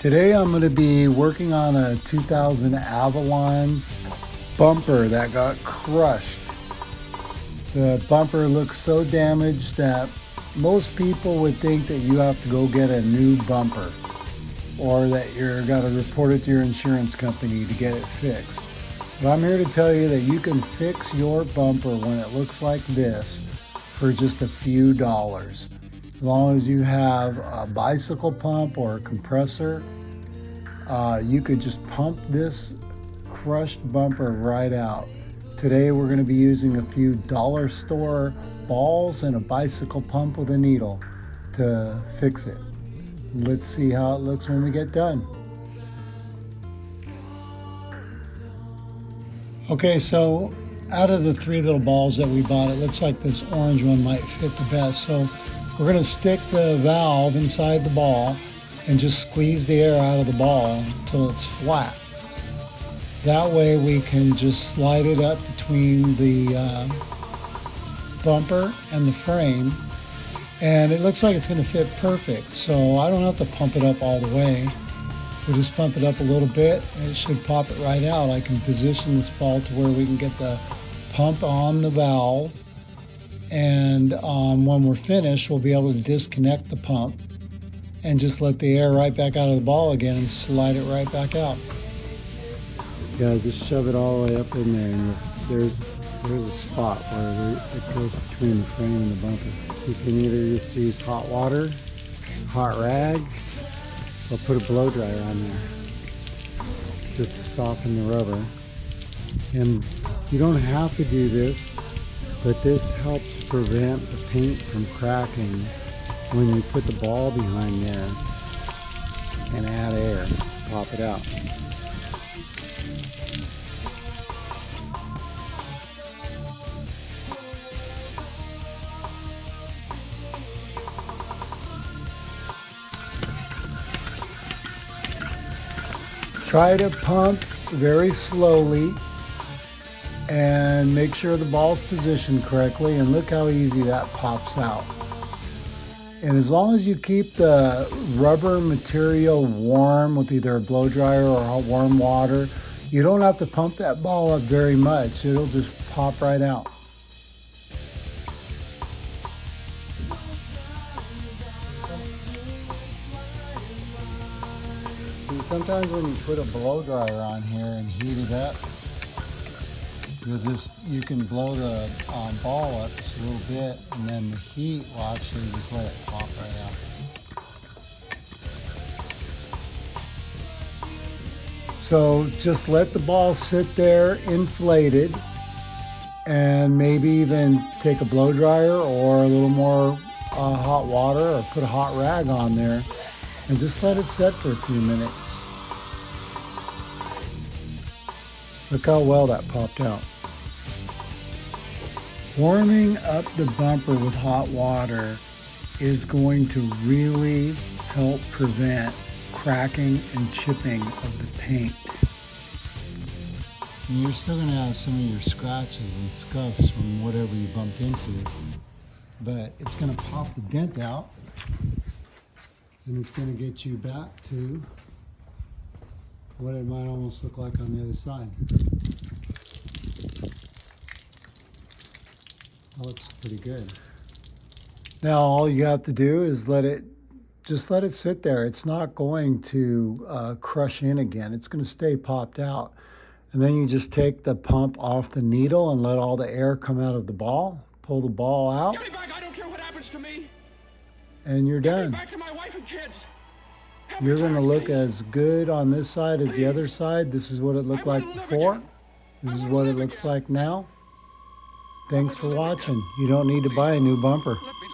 Today I'm going to be working on a 2000 Avalon bumper that got crushed. The bumper looks so damaged that most people would think that you have to go get a new bumper or that you're got to report it to your insurance company to get it fixed. But I'm here to tell you that you can fix your bumper when it looks like this for just a few dollars. As long as you have a bicycle pump or a compressor, you could just pump this crushed bumper right out. Today we're going to be using a few dollar store balls and a bicycle pump with a needle to fix it. Let's see how it looks when we get done. Okay, so out of the three little balls that we bought, it looks like this orange one might fit the best. So we're going to stick the valve inside the ball and just squeeze the air out of the ball until it's flat. That way we can just slide it up between the bumper and the frame, and it looks like it's going to fit perfect. So I don't have to pump it up all the way. We'll just pump it up a little bit and it should pop it right out. I can position this ball to where we can get the pump on the valve, and when we're finished we'll be able to disconnect the pump and just let the air right back out of the ball again and slide it right back out. Yeah, just shove it all the way up in there, and there's a spot where it goes between the frame and the bumper. So you can either just use hot water, hot rag, or put a blow dryer on there just to soften the rubber. And you don't have to do this, but this helps prevent the paint from cracking when you put the ball behind there and add air, pop it out. Try to pump very slowly and make sure the ball's positioned correctly, and look how easy that pops out. And as long as you keep the rubber material warm with either a blow dryer or warm water, you don't have to pump that ball up very much. It'll just pop right out. See, sometimes when you put a blow dryer on here and heat it up, you can blow the ball up just a little bit, and then the heat will actually just let it pop right out. So just let the ball sit there inflated, and maybe even take a blow dryer or a little more hot water, or put a hot rag on there and just let it set for a few minutes. Look how well that popped out. Warming up the bumper with hot water is going to really help prevent cracking and chipping of the paint. And you're still going to have some of your scratches and scuffs from whatever you bumped into, but it's going to pop the dent out, and it's going to get you back to what it might almost look like on the other side. That looks pretty good. Now all you have to do is just let it sit there. It's not going to crush in again. It's going to stay popped out. And then you just take the pump off the needle and let all the air come out of the ball. Pull the ball out. Give me back. I don't care what happens to me. And you're done. Give me back to my wife and kids. You're going to look as good on this side as the other side. This is what it looked like before. This is what it looks like now. Thanks for watching. You don't need to buy a new bumper. Let me